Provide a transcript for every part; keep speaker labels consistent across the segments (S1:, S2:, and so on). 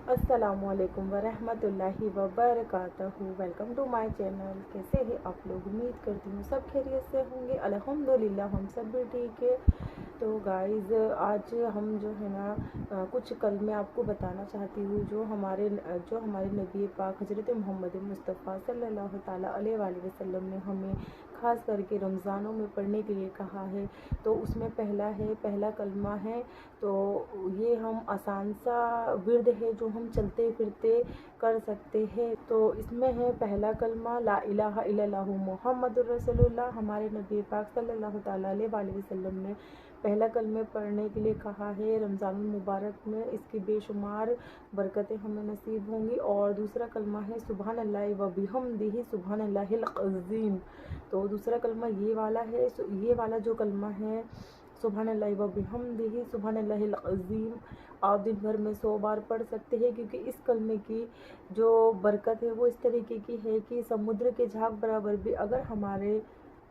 S1: अस्सलामुअलैकुम वरहमतुल्लाहि वबरकातहू। Welcome to my channel. कैसे हैं आप लोग? उम्मीद करती हूँ सब खैरियत से होंगे। अल्हम्दुलिल्लाह हम सब भी ठीक है। तो गाइज़ आज हम जो है ना कुछ कल मैं आपको बताना चाहती हूँ जो हमारे नबी पाक हज़रत मोहम्मद मुस्तफ़ा सल्लल्लाहु ताला अलैहि वसल्लम ने हमें ख़ास करके रमज़ानों में पढ़ने के लिए कहा है। तो उसमें पहला कलमा है। तो ये हम आसान सा विर्द है जो हम चलते फिरते कर सकते हैं। तो इसमें है पहला कलमा ला इलाहा इल्लल्लाहु मुहम्मदुर रसूलुल्लाह। हमारे नबी पाक सल्लल्लाहु ताला अलैहि वसल्लम ने पहला कलमे पढ़ने के लिए कहा है रमज़ान मुबारक में। इसकी बेशुमार बरकतें हमें नसीब होंगी। और दूसरा कलमा है सुबहान अल्लाह व बिहम्दिही सुबहान अल्लाहिल अज़ीम। तो दूसरा कलमा ये वाला है। ये वाला जो कलमा है सुबहान अल्लाह व बिहम्दिही सुबहान अल्लाहिल अज़ीम, आप दिन भर में 100 बार पढ़ सकते हैं। क्योंकि इस कलमे की जो बरकत है वो इस तरीके की है कि समुद्र के झाग बराबर भी अगर हमारे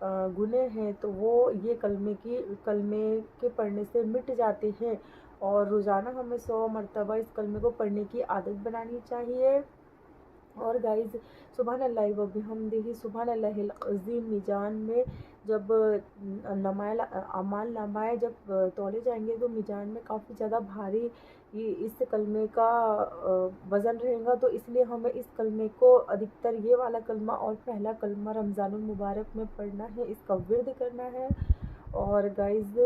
S1: गुनाह हैं तो वो ये कलमे के पढ़ने से मिट जाते हैं। और रोज़ाना हमें 100 मरतबा इस कलमे को पढ़ने की आदत बनानी चाहिए। और गाइज़ सुबहान अल्लाह व बिहम्दिही सुबहान अल्लाहिल अज़ीम मिजान में जब अमाल नामाए जब तोले जाएंगे तो मिजान में काफ़ी ज़्यादा भारी इस कलमे का वज़न रहेगा। तो इसलिए हमें इस कलमे को अधिकतर ये वाला कलमा और पहला कलमा रमज़ानुल मुबारक में पढ़ना है, इसका विर्द करना है। और गाइज़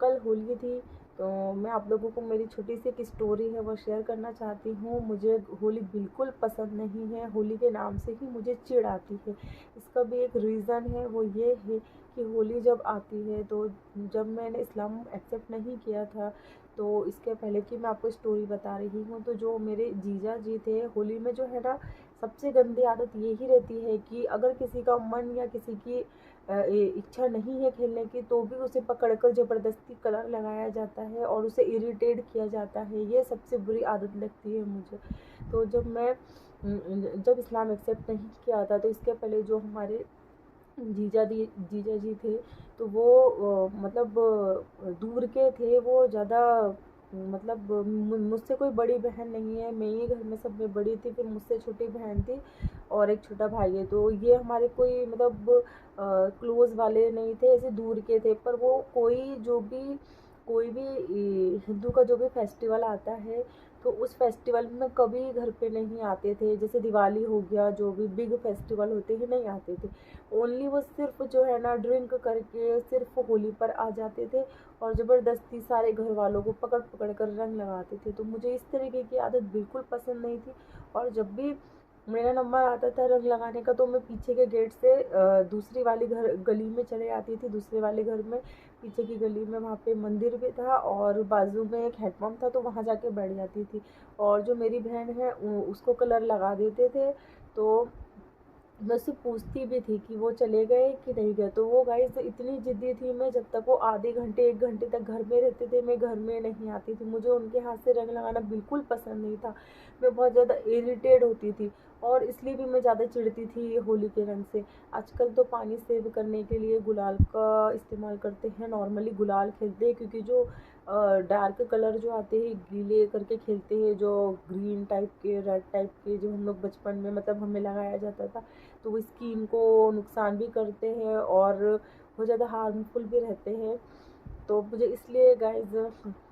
S1: कल होली थी तो मैं आप लोगों को मेरी छोटी सी एक स्टोरी है वो शेयर करना चाहती हूँ। मुझे होली बिल्कुल पसंद नहीं है। होली के नाम से ही मुझे चिढ़ आती है। इसका भी एक रीज़न है, वो ये है कि होली जब आती है तो जब मैंने इस्लाम एक्सेप्ट नहीं किया था तो इसके पहले की मैं आपको स्टोरी बता रही हूँ। तो जो मेरे जीजा जी थे, होली में जो है ना सबसे गंदी आदत यही रहती है कि अगर किसी का मन या किसी की इच्छा नहीं है खेलने की तो भी उसे पकड़कर ज़बरदस्ती कलर लगाया जाता है और उसे इरिटेट किया जाता है। ये सबसे बुरी आदत लगती है मुझे। तो जब इस्लाम एक्सेप्ट नहीं किया था तो इसके पहले जो हमारे जीजा जी थे तो वो मतलब दूर के थे। वो ज़्यादा मतलब मुझसे कोई बड़ी बहन नहीं है, मैं ही घर में सब में बड़ी थी। फिर मुझसे छोटी बहन थी और एक छोटा भाई है। तो ये हमारे कोई मतलब क्लोज़ वाले नहीं थे, ऐसे दूर के थे। पर वो कोई भी हिंदू का जो भी फेस्टिवल आता है तो उस फेस्टिवल में कभी घर पे नहीं आते थे। जैसे दिवाली हो गया, जो भी बिग फेस्टिवल होते हैं नहीं आते थे। ओनली वो सिर्फ जो है ना ड्रिंक करके सिर्फ होली पर आ जाते थे और ज़बरदस्ती सारे घर वालों को पकड़ पकड़ कर रंग लगाते थे। तो मुझे इस तरीके की आदत बिल्कुल पसंद नहीं थी। और जब भी मेरा नंबर आता था रंग लगाने का तो मैं पीछे के गेट से दूसरी वाली गली में चले आती थी। दूसरे वाले घर में पीछे की गली में वहाँ पे मंदिर भी था और बाजू में एक हैंडपम्प था, तो वहाँ जाके बैठ जाती थी। और जो मेरी बहन है उसको कलर लगा देते थे तो मैं उससे पूछती भी थी कि वो चले गए कि नहीं गए। तो वो गाइस इतनी ज़िद्दी थी, मैं जब तक वो आधे घंटे 1 घंटे तक घर में रहते थे मैं घर में नहीं आती थी। मुझे उनके हाथ से रंग लगाना बिल्कुल पसंद नहीं था। मैं बहुत ज़्यादा इरिटेट होती थी और इसलिए भी मैं ज़्यादा चिढ़ती थी होली के रंग से। आजकल तो पानी सेव करने के लिए गुलाल का इस्तेमाल करते हैं, नॉर्मली गुलाल खेलते हैं। क्योंकि जो डार्क कलर जो आते हैं गीले करके खेलते हैं, जो ग्रीन टाइप के रेड टाइप के जो हम लोग बचपन में मतलब हमें लगाया जाता था, तो वो स्किन को नुकसान भी करते हैं और बहुत ज़्यादा हार्मफुल भी रहते हैं। तो मुझे इसलिए गाइस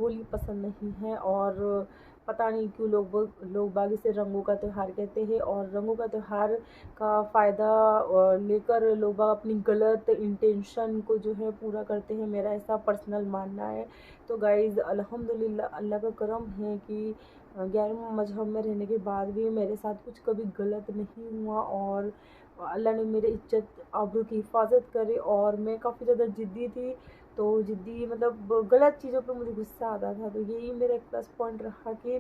S1: होली पसंद नहीं है। और पता नहीं क्यों लोग बाग इसे रंगों का त्यौहार कहते हैं और रंगों का त्यौहार का फ़ायदा लेकर लोग बाग अपनी गलत इंटेंशन को जो है पूरा करते हैं। मेरा ऐसा पर्सनल मानना है। तो गाइस अल्हम्दुलिल्लाह अल्लाह का करम है कि 11वें मजहब में रहने के बाद भी मेरे साथ कुछ कभी गलत नहीं हुआ और अल्लाह ने मेरे इज्जत आबरू की हिफाजत करे। और मैं काफ़ी ज़्यादा ज़िद्दी थी, तो ज़िद्दी मतलब गलत चीज़ों पे मुझे गुस्सा आता था। तो यही मेरा एक प्लस पॉइंट रहा कि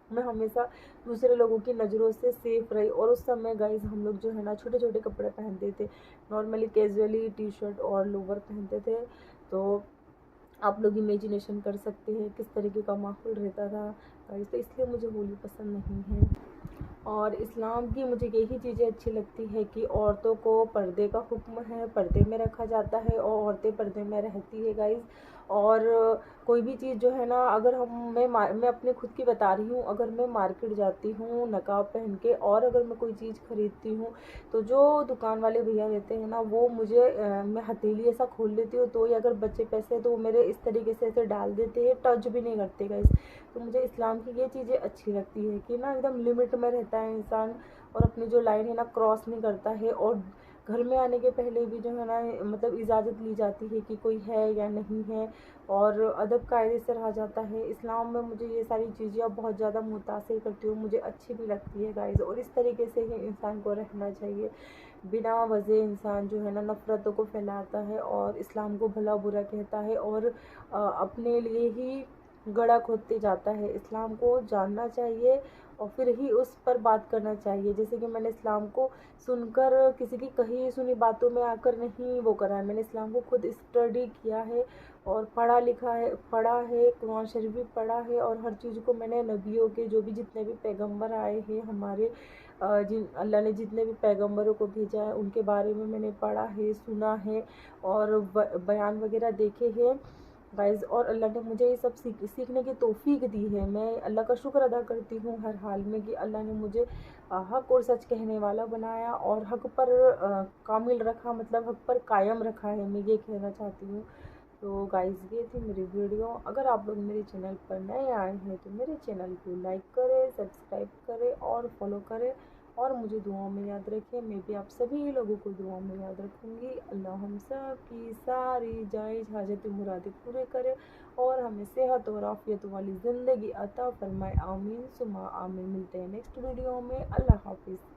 S1: मैं हमेशा दूसरे लोगों की नज़रों से सेफ़ रही। और उस समय गाइस हम लोग जो है ना छोटे छोटे कपड़े पहनते थे, नॉर्मली कैजुअली टी शर्ट और लोवर पहनते थे। तो आप लोग इमेजिनेशन कर सकते हैं किस तरीके का माहौल रहता था गाइस। तो इसलिए मुझे होली पसंद नहीं है। और इस्लाम की मुझे यही चीज़ें अच्छी लगती है कि औरतों को पर्दे का हुक्म है, पर्दे में रखा जाता है और औरतें पर्दे में रहती है गाइस। और कोई भी चीज़ जो है ना, अगर मैं अपने खुद की बता रही हूँ, अगर मैं मार्केट जाती हूँ नकाब पहन के और अगर मैं कोई चीज़ खरीदती हूँ तो जो दुकान वाले भैया रहते हैं ना, वो मुझे मैं हथेली ऐसा खोल लेती हूँ तो, या अगर बचे पैसे तो वो मेरे इस तरीके से ऐसे डाल देते हैं, टच भी नहीं करते गाइस। तो मुझे इस्लाम की ये चीज़ें अच्छी लगती है कि ना एकदम लिमिट में रहता है इंसान, और अपनी जो लाइन है ना क्रॉस नहीं करता है, और घर में आने के पहले भी जो है ना मतलब इजाज़त ली जाती है कि कोई है या नहीं है, और अदब कायदे से रहा जाता है। इस्लाम में मुझे ये सारी चीज़ें अब बहुत ज़्यादा मुतासिर करती हूँ, मुझे अच्छी भी लगती है गाइज़, और इस तरीके से ही इंसान को रहना चाहिए। बिना वजह इंसान जो है ना नफ़रतों को फैलाता है और इस्लाम को भला बुरा कहता है, और अपने लिए ही गड़ा खोदते जाता है। इस्लाम को जानना चाहिए और फिर ही उस पर बात करना चाहिए। जैसे कि मैंने इस्लाम को सुनकर किसी की कही सुनी बातों में आकर नहीं वो करा है, मैंने इस्लाम को खुद स्टडी किया है और पढ़ा है, कुरान शरीफ भी पढ़ा है, और हर चीज़ को मैंने नबियों के जो भी जितने भी पैगंबर आए हैं हमारे, जिन अल्लाह ने जितने भी पैगंबरों को भेजा है उनके बारे में मैंने पढ़ा है, सुना है और बयान वगैरह देखे हैं गाइज़। और अल्लाह ने मुझे ये सब सीखने की तौफीक दी है। मैं अल्लाह का शुक्र अदा करती हूँ हर हाल में कि अल्लाह ने मुझे हक़ और सच कहने वाला बनाया और हक़ पर कामिल रखा, मतलब हक़ पर कायम रखा है, मैं ये कहना चाहती हूँ। तो गाइज़ ये थी मेरी वीडियो। अगर आप लोग मेरे चैनल पर नए आए हैं तो मेरे चैनल को लाइक करें, सब्सक्राइब करें और फॉलो करें, और मुझे दुआओं में याद रखें। मैं भी आप सभी लोगों को दुआओं में याद रखूँगी। अल्लाह हम सब की सारी जायज़ हाजत मुरादें पूरे करे और हमें सेहत और आफियत वाली ज़िंदगी अता फरमाए। आमीन सुमा आमीन। मिलते हैं नेक्स्ट वीडियो में। अल्लाह हाफिज़।